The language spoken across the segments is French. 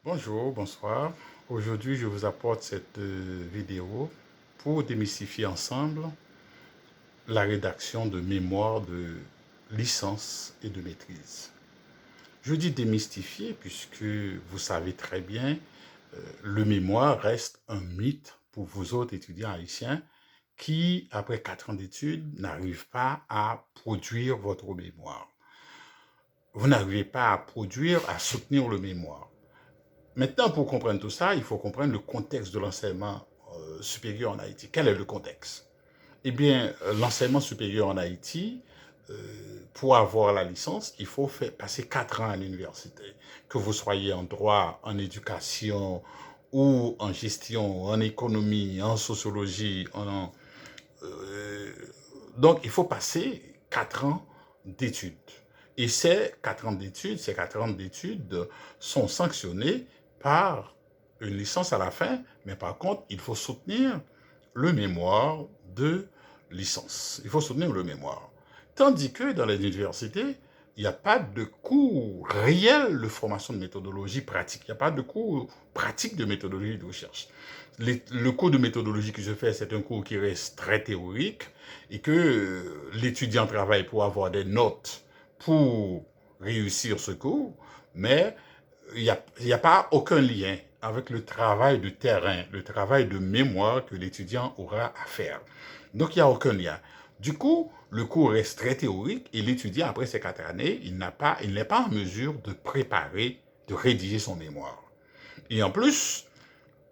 Bonjour, bonsoir. Aujourd'hui, je vous apporte cette vidéo pour démystifier ensemble la rédaction de mémoire de licence et de maîtrise. Je dis démystifier puisque vous savez très bien, le mémoire reste un mythe pour vous autres étudiants haïtiens qui, après 4 ans d'études, n'arrivent pas à produire votre mémoire. Vous n'arrivez pas à produire, à soutenir le mémoire. Maintenant, pour comprendre tout ça, il faut comprendre le contexte de l'enseignement supérieur en Haïti. Quel est le contexte? Eh bien, l'enseignement supérieur en Haïti, pour avoir la licence, il faut passer 4 ans à l'université. Que vous soyez en droit, en éducation, ou en gestion, en économie, en sociologie. Donc, il faut passer 4 ans d'études. Et ces 4 ans d'études sont sanctionnés par une licence à la fin, mais par contre, il faut soutenir le mémoire de licence. Il faut soutenir le mémoire. Tandis que dans les universités, il n'y a pas de cours réel de formation de méthodologie pratique. Il n'y a pas de cours pratique de méthodologie de recherche. Le cours de méthodologie que je fais, c'est un cours qui reste très théorique et que l'étudiant travaille pour avoir des notes pour réussir ce cours, mais il n'y a pas aucun lien avec le travail de terrain, le travail de mémoire que l'étudiant aura à faire. Donc, il n'y a aucun lien. Du coup, le cours reste très théorique et l'étudiant, après ces 4 années, il n'est pas en mesure de préparer, de rédiger son mémoire. Et en plus,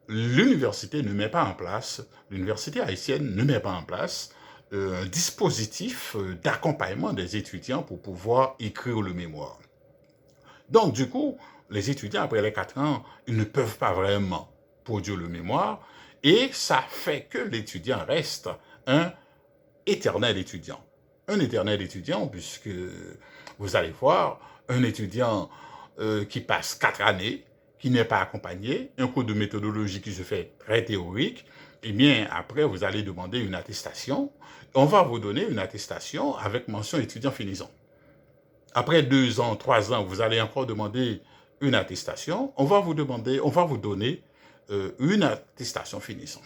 l'université ne met pas en place, l'université haïtienne ne met pas en place un dispositif d'accompagnement des étudiants pour pouvoir écrire le mémoire. Donc, du coup, les étudiants, après les 4 ans, ils ne peuvent pas vraiment produire le mémoire et ça fait que l'étudiant reste un éternel étudiant. Un éternel étudiant, puisque vous allez voir, un étudiant qui passe 4 années, qui n'est pas accompagné, un cours de méthodologie qui se fait très théorique, eh bien, après, vous allez demander une attestation. On va vous donner une attestation avec mention étudiant finissant. Après 2 ans, 3 ans, vous allez encore demander une attestation. On va vous donner une attestation finissant,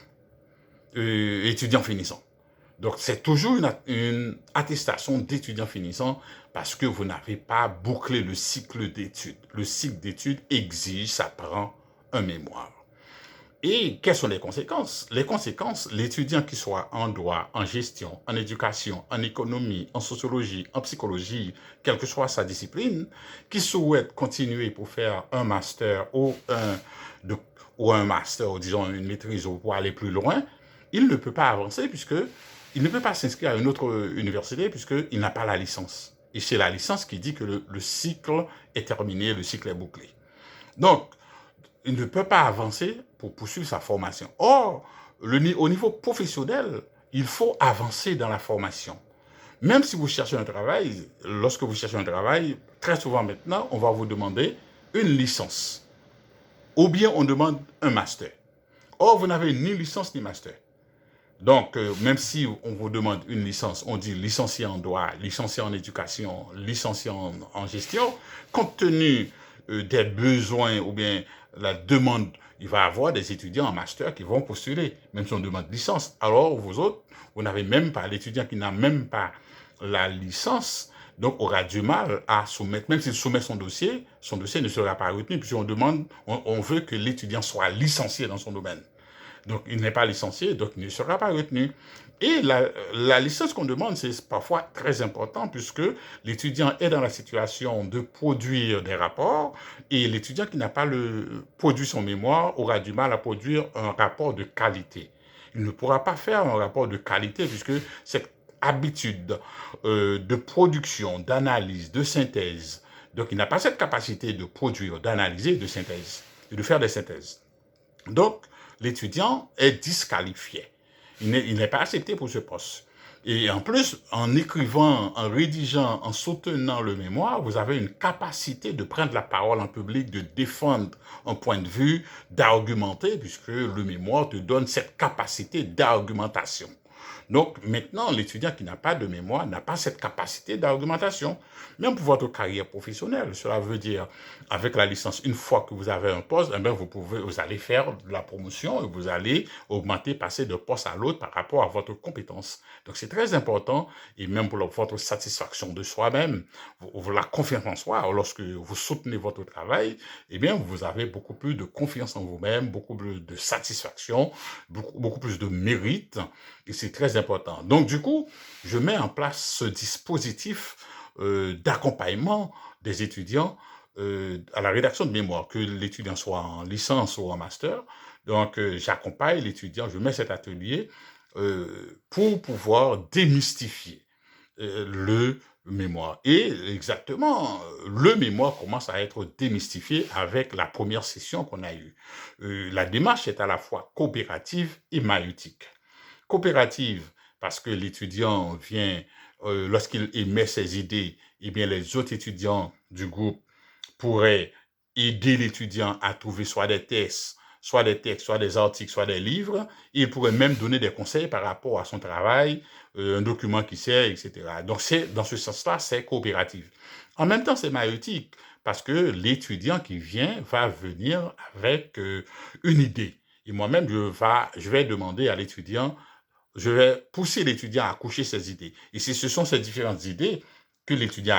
étudiant finissant. Donc, c'est toujours une attestation d'étudiant finissant parce que vous n'avez pas bouclé le cycle d'études. Le cycle d'études exige, ça prend un mémoire. Et quelles sont les conséquences? Les conséquences, l'étudiant qui soit en droit, en gestion, en éducation, en économie, en sociologie, en psychologie, quelle que soit sa discipline, qui souhaite continuer pour faire un master ou un master, ou disons une maîtrise ou pour aller plus loin, il ne peut pas avancer puisque il ne peut pas s'inscrire à une autre université puisqu'il n'a pas la licence. Et c'est la licence qui dit que le cycle est terminé, le cycle est bouclé. Donc, il ne peut pas avancer pour poursuivre sa formation. Or, au niveau professionnel, il faut avancer dans la formation. Même si vous cherchez un travail, lorsque vous cherchez un travail, très souvent maintenant, on va vous demander une licence. Ou bien on demande un master. Or, vous n'avez ni licence ni master. Donc, même si on vous demande une licence, on dit licencié en droit, licencié en éducation, licencié en gestion, compte tenu des besoins ou bien la demande, il va y avoir des étudiants en master qui vont postuler, même si on demande licence. Alors, vous autres, vous n'avez même pas, l'étudiant qui n'a même pas la licence, donc aura du mal à soumettre, même s'il soumet son dossier ne sera pas retenu, puisqu'on demande, on veut que l'étudiant soit licencié dans son domaine. Donc, il n'est pas licencié, donc il ne sera pas retenu. Et la licence qu'on demande, c'est parfois très important puisque l'étudiant est dans la situation de produire des rapports et l'étudiant qui n'a pas produit son mémoire aura du mal à produire un rapport de qualité. Il ne pourra pas faire un rapport de qualité puisque cette habitude de production, d'analyse, de synthèse, donc il n'a pas cette capacité de produire, d'analyser, de synthèse, et de faire des synthèses. Donc, l'étudiant est disqualifié. Il n'est pas accepté pour ce poste. Et en plus, en écrivant, en rédigeant, en soutenant le mémoire, vous avez une capacité de prendre la parole en public, de défendre un point de vue, d'argumenter, puisque le mémoire te donne cette capacité d'argumentation. Donc maintenant, l'étudiant qui n'a pas de mémoire n'a pas cette capacité d'argumentation. Même pour votre carrière professionnelle, cela veut dire, avec la licence, une fois que vous avez un poste, eh bien, vous allez faire de la promotion et vous allez augmenter, passer de poste à l'autre par rapport à votre compétence. Donc c'est très important, et même pour votre satisfaction de soi-même, la confiance en soi, lorsque vous soutenez votre travail, eh bien, vous avez beaucoup plus de confiance en vous-même, beaucoup plus de satisfaction, beaucoup plus de mérite, et c'est très important. Donc, du coup, je mets en place ce dispositif d'accompagnement des étudiants à la rédaction de mémoire, que l'étudiant soit en licence ou en master. Donc, j'accompagne l'étudiant, je mets cet atelier pour pouvoir démystifier le mémoire. Et exactement, le mémoire commence à être démystifié avec la première session qu'on a eue. La démarche est à la fois coopérative et maïeutique. Coopérative, parce que l'étudiant vient, lorsqu'il émet ses idées, eh bien les autres étudiants du groupe pourraient aider l'étudiant à trouver soit des textes, soit des articles, soit des livres. Il pourrait même donner des conseils par rapport à son travail, un document qui sert, etc. Donc, dans ce sens-là, c'est coopératif. En même temps, c'est maïeutique, parce que l'étudiant qui vient va venir avec une idée. Et moi-même, je vais demander à l'étudiant, je vais pousser l'étudiant à coucher ses idées. Et ce sont ces différentes idées que l'étudiant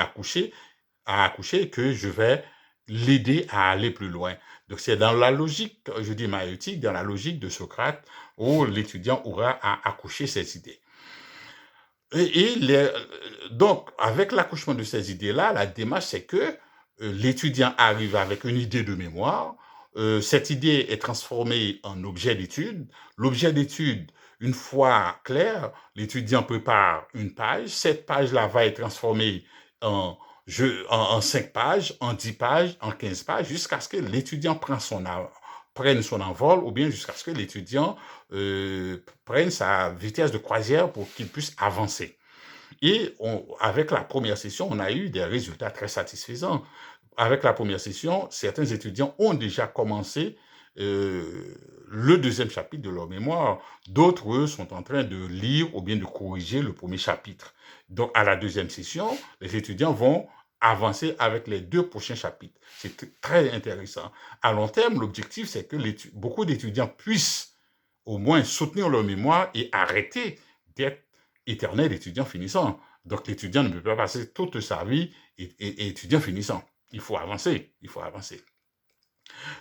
a accouché que je vais l'aider à aller plus loin. Donc, c'est dans la logique, je dis maïeutique, dans la logique de Socrate, où l'étudiant aura à accoucher ses idées. Donc, avec l'accouchement de ces idées-là, la démarche, c'est que l'étudiant arrive avec une idée de mémoire, cette idée est transformée en objet d'étude. L'objet d'étude, une fois clair, l'étudiant prépare une page. Cette page-là va être transformée en, en 5 pages, en 10 pages, en 15 pages, jusqu'à ce que l'étudiant prenne son envol, ou bien jusqu'à ce que l'étudiant prenne sa vitesse de croisière pour qu'il puisse avancer. Et avec la première session, on a eu des résultats très satisfaisants. Avec la première session, certains étudiants ont déjà commencé le deuxième chapitre de leur mémoire. D'autres, eux, sont en train de lire ou bien de corriger le premier chapitre. Donc, à la deuxième session, les étudiants vont avancer avec les 2 prochains chapitres. C'est très intéressant. À long terme, l'objectif, c'est que beaucoup d'étudiants puissent au moins soutenir leur mémoire et arrêter d'être éternel étudiant finissant. Donc, l'étudiant ne peut pas passer toute sa vie étudiant finissant. Il faut avancer, il faut avancer.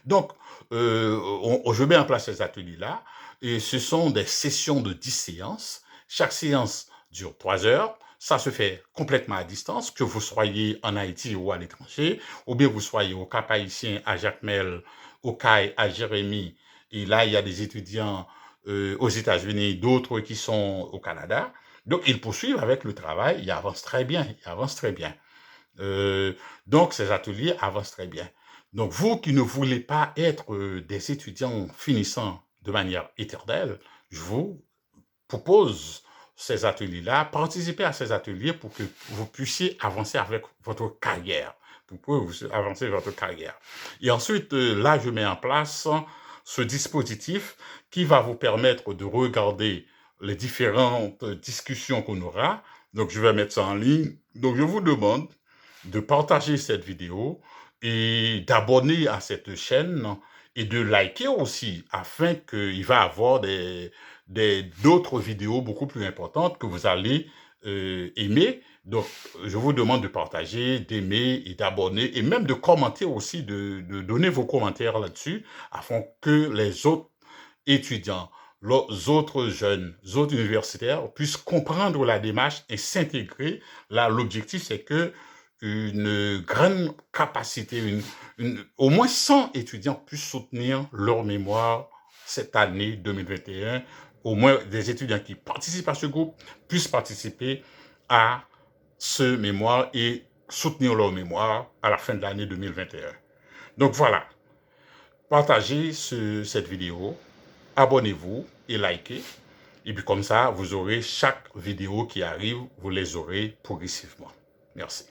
Donc, je mets en place ces ateliers-là, et ce sont des sessions de 10 séances. Chaque séance dure 3 heures. Ça se fait complètement à distance, que vous soyez en Haïti ou à l'étranger, ou bien vous soyez au Cap Haïtien, à Jacmel, au CAI, à Jérémie. Et là, il y a des étudiants aux États-Unis, d'autres qui sont au Canada. Donc, ils poursuivent avec le travail, ils avancent très bien, ils avancent très bien. Donc, ces ateliers avancent très bien. Donc, vous qui ne voulez pas être des étudiants finissants de manière éternelle, je vous propose ces ateliers-là, participez à ces ateliers pour que vous puissiez avancer avec votre carrière, pour que vous avancer votre carrière. Et ensuite, là, je mets en place ce dispositif qui va vous permettre de regarder les différentes discussions qu'on aura. Donc, je vais mettre ça en ligne. Donc, je vous demande de partager cette vidéo et d'abonner à cette chaîne et de liker aussi, afin qu'il va y avoir d'autres vidéos beaucoup plus importantes que vous allez aimer. Donc, je vous demande de partager, d'aimer et d'abonner, et même de commenter aussi, de donner vos commentaires là-dessus, afin que les autres étudiants, les autres jeunes, les autres universitaires puissent comprendre la démarche et s'intégrer. Là, l'objectif, c'est que une grande capacité, au moins 100 étudiants puissent soutenir leur mémoire cette année 2021. Au moins des étudiants qui participent à ce groupe puissent participer à ce mémoire et soutenir leur mémoire à la fin de l'année 2021. Donc voilà, partagez cette vidéo, abonnez-vous et likez. Et puis comme ça, vous aurez chaque vidéo qui arrive, vous les aurez progressivement. Merci.